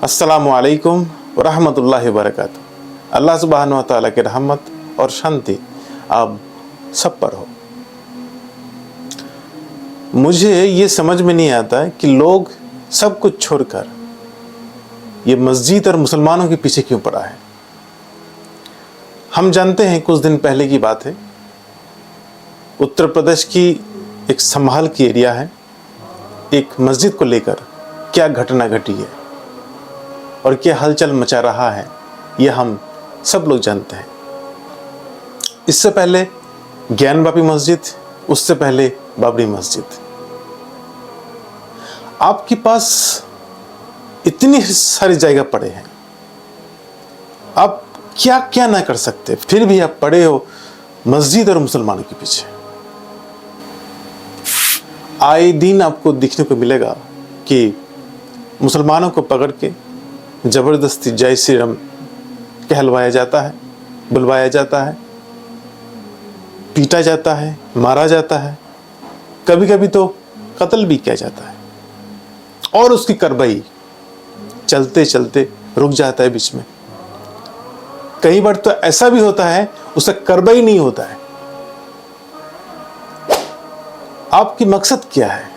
अस्सलामु अलैकुम व रहमतुल्लाहि व बरकातुहू। अल्लाह सुब्हानहु व तआला की रहमत और शांति आप सब पर हो। मुझे ये समझ में नहीं आता कि लोग सब कुछ छोड़कर ये मस्जिद और मुसलमानों के पीछे क्यों पड़ा है। हम जानते हैं, कुछ दिन पहले की बात है, उत्तर प्रदेश की एक संभाल की एरिया है, एक मस्जिद को लेकर क्या घटना घटी है और क्या हलचल मचा रहा है, ये हम सब लोग जानते हैं। इससे पहले ज्ञानवापी मस्जिद, उससे पहले बाबरी मस्जिद। आपके पास इतनी सारी जगह पड़े हैं, आप क्या क्या ना कर सकते, फिर भी आप पड़े हो मस्जिद और मुसलमानों के पीछे। आए दिन आपको दिखने को मिलेगा कि मुसलमानों को पकड़ के जबरदस्ती जय श्री राम कहलवाया जाता है, बुलवाया जाता है, पीटा जाता है, मारा जाता है, कभी कभी तो कत्ल भी किया जाता है। और उसकी कार्रवाई चलते चलते रुक जाता है बीच में। कई बार तो ऐसा भी होता है उसका कार्रवाई नहीं होता है। आपकी मकसद क्या है?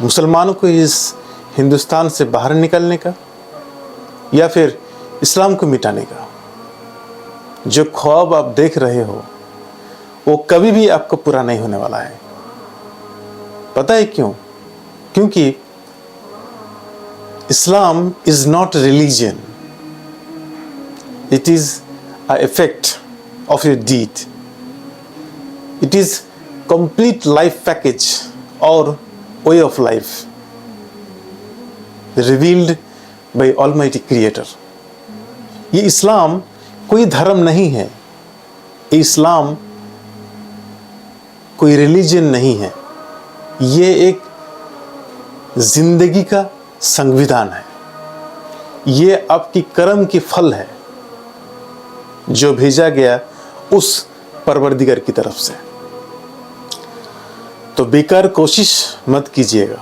मुसलमानों को इस हिंदुस्तान से बाहर निकलने का या फिर इस्लाम को मिटाने का? जो ख्वाब आप देख रहे हो वो कभी भी आपको पूरा नहीं होने वाला है। पता है क्यों? क्योंकि Islam is not religion, it is a effect of your deed, it is complete life package or way of life revealed by Almighty Creator। ये इस्लाम कोई धर्म नहीं है, ये इस्लाम कोई रिलीजन नहीं है, ये एक जिंदगी का संविधान है। ये आपकी कर्म की फल है जो भेजा गया उस परवरदिगार की तरफ से। तो बेकार कोशिश मत कीजिएगा।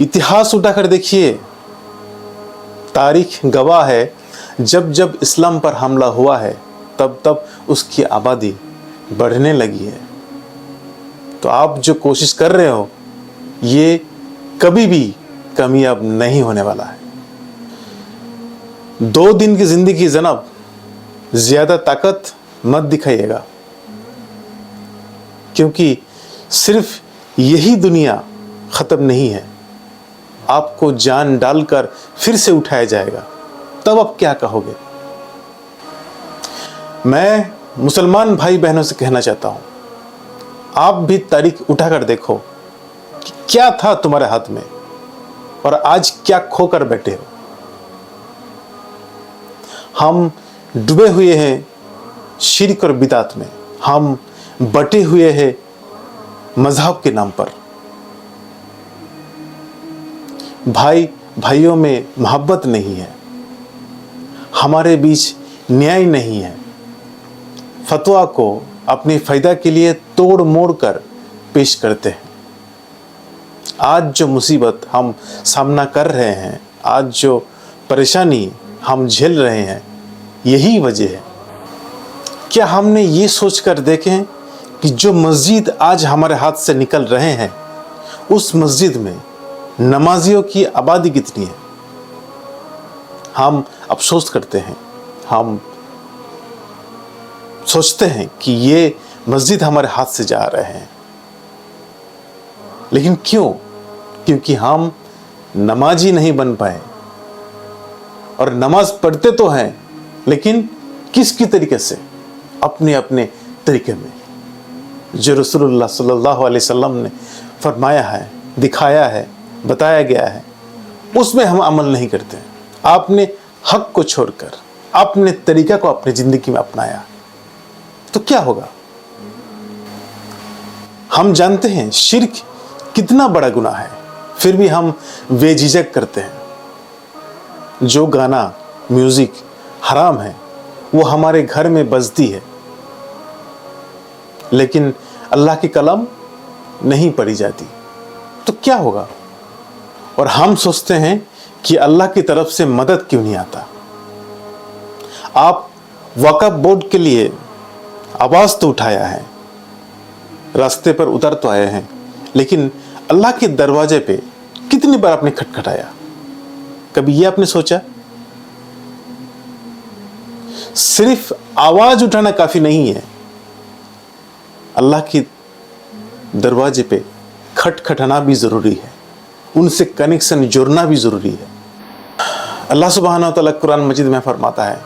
इतिहास उठाकर देखिए, तारीख गवाह है, जब जब इस्लाम पर हमला हुआ है तब तब उसकी आबादी बढ़ने लगी है। तो आप जो कोशिश कर रहे हो ये कभी भी कामयाब नहीं होने वाला है। 2 दिन की जिंदगी जनाब, ज्यादा ताकत मत दिखाइएगा, क्योंकि सिर्फ यही दुनिया ख़त्म नहीं है। आपको जान डालकर फिर से उठाया जाएगा, तब आप क्या कहोगे? मैं मुसलमान भाई बहनों से कहना चाहता हूं, आप भी तारीख उठाकर देखो कि क्या था तुम्हारे हाथ में और आज क्या खोकर बैठे हो। हम डूबे हुए हैं शिर्क और बिदात में, हम बटे हुए हैं मजहब के नाम पर। भाई भाइयों में मोहब्बत नहीं है, हमारे बीच न्याय नहीं है। फतवा को अपने फायदा के लिए तोड़ मोड़ कर पेश करते हैं। आज जो मुसीबत हम सामना कर रहे हैं, आज जो परेशानी हम झेल रहे हैं, यही वजह है। क्या हमने ये सोचकर देखें कि जो मस्जिद आज हमारे हाथ से निकल रहे हैं, उस मस्जिद में नमाजियों की आबादी कितनी है? हम अफसोस करते हैं, हम सोचते हैं कि ये मस्जिद हमारे हाथ से जा रहे हैं, लेकिन क्यों? क्योंकि हम नमाजी नहीं बन पाए। और नमाज पढ़ते तो हैं, लेकिन किसकी तरीके से? अपने अपने तरीके में। जो रसूलुल्लाह सल्लल्लाहु अलैहि वसल्लम ने फरमाया है, दिखाया है, बताया गया है, उसमें हम अमल नहीं करते। आपने हक को छोड़कर अपने तरीका को अपनी जिंदगी में अपनाया तो क्या होगा? हम जानते हैं शिर्क कितना बड़ा गुनाह है, फिर भी हम बेझिझक करते हैं। जो गाना, म्यूजिक हराम है वो हमारे घर में बजती है, लेकिन अल्लाह की कलम नहीं पढ़ी जाती, तो क्या होगा? और हम सोचते हैं कि अल्लाह की तरफ से मदद क्यों नहीं आता। आप वक़्फ़ बोर्ड के लिए आवाज़ तो उठाया है, रास्ते पर उतर तो आए हैं, लेकिन अल्लाह के दरवाजे पे कितनी बार आपने खटखटाया? कभी ये आपने सोचा? सिर्फ आवाज उठाना काफी नहीं है, अल्लाह के दरवाजे पे खटखटाना भी जरूरी है, उनसे कनेक्शन जोड़ना भी जरूरी है। अल्लाह सुब्हानहू व तआला कुरान मजीद में फरमाता है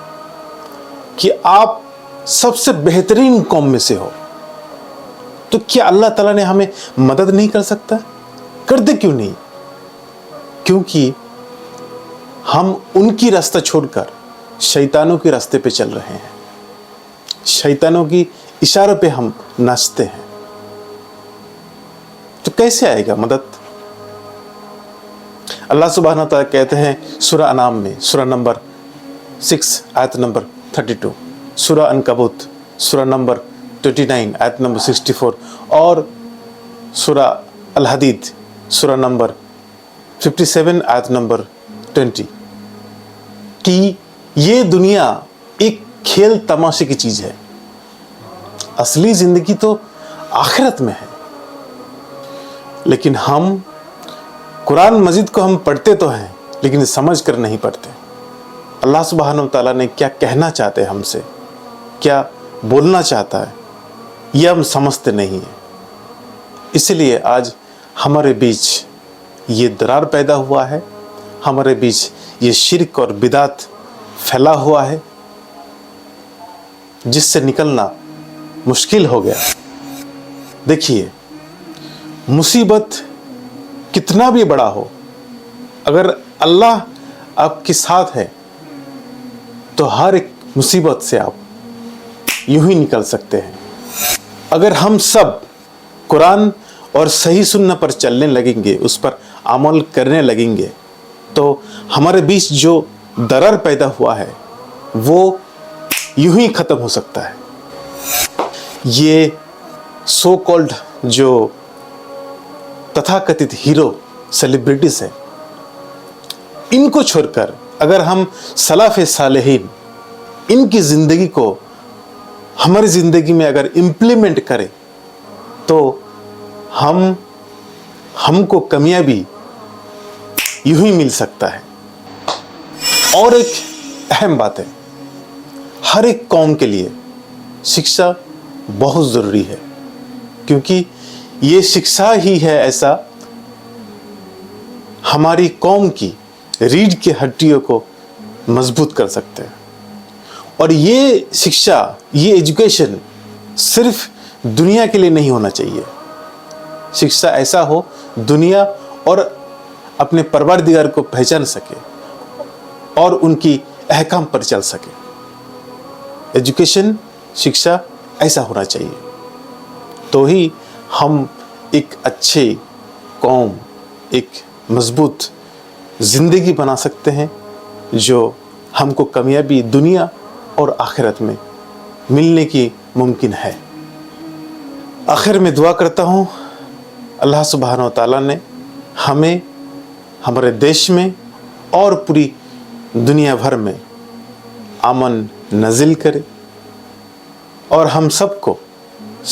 कि आप सबसे बेहतरीन कौम में से हो, तो क्या अल्लाह ताला ने हमें मदद नहीं कर सकता? कर दे क्यों नहीं? क्योंकि हम उनकी रास्ता छोड़कर शैतानों के रास्ते पे चल रहे हैं, शैतानों की इशारों पे हम नाचते हैं, तो कैसे आएगा मदद? अल्लाह सुब्हानहू व तआला कहते हैं सूरह अनाम में, सूरह नंबर 6 आयत नंबर 32, सूरह अनकबूत सूरह नंबर 29 आयत नंबर 64 और सूरह अल हदीद सूरह नंबर 57 आयत नंबर 20 कि ये दुनिया एक खेल तमाशे की चीज है, असली जिंदगी तो आखिरत में है। लेकिन हम कुरान मजीद को हम पढ़ते तो हैं, लेकिन समझ कर नहीं पढ़ते। अल्लाह सुब्हानहू व तआला ने क्या कहना चाहते हैं हमसे, क्या बोलना चाहता है, यह हम समझते नहीं हैं। इसलिए आज हमारे बीच ये दरार पैदा हुआ है, हमारे बीच ये शिर्क और बिदात फैला हुआ है, जिससे निकलना मुश्किल हो गया। देखिए, मुसीबत कितना भी बड़ा हो, अगर अल्लाह आपके साथ है तो हर एक मुसीबत से आप यूं ही निकल सकते हैं। अगर हम सब कुरान और सही सुन्नत पर चलने लगेंगे, उस पर अमल करने लगेंगे, तो हमारे बीच जो दरार पैदा हुआ है वो यूं ही ख़त्म हो सकता है। ये सो कॉल्ड जो तथाकथित हीरो सेलिब्रिटीज हैं, इनको छोड़कर अगर हम सलाफ़े सालेहीन इनकी ज़िंदगी को हमारी ज़िंदगी में अगर इम्प्लीमेंट करें तो हमको कामयाबी यूं ही मिल सकता है। और एक अहम बात है, हर एक कौम के लिए शिक्षा बहुत ज़रूरी है, क्योंकि ये शिक्षा ही है ऐसा हमारी कौम की रीढ़ की हड्डियों को मजबूत कर सकते हैं। और ये शिक्षा, ये एजुकेशन सिर्फ दुनिया के लिए नहीं होना चाहिए। शिक्षा ऐसा हो दुनिया और अपने परवरदिगार को पहचान सके और उनकी अहकाम पर चल सके। एजुकेशन, शिक्षा ऐसा होना चाहिए, तो ही हम एक अच्छे कौम, एक मजबूत ज़िंदगी बना सकते हैं, जो हमको कामयाबी दुनिया और आखिरत में मिलने की मुमकिन है। आखिर में दुआ करता हूँ, अल्लाह सुब्हानहू व तआला ने हमें हमारे देश में और पूरी दुनिया भर में अमन नाज़िल करे और हम सबको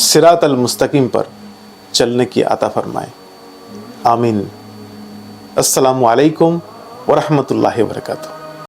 सिरातल मुस्तकीम पर चलने की अता फरमाए। आमीन। अस्सलामु अलैकुम व रहमतुल्लाहि व बरकातुहू।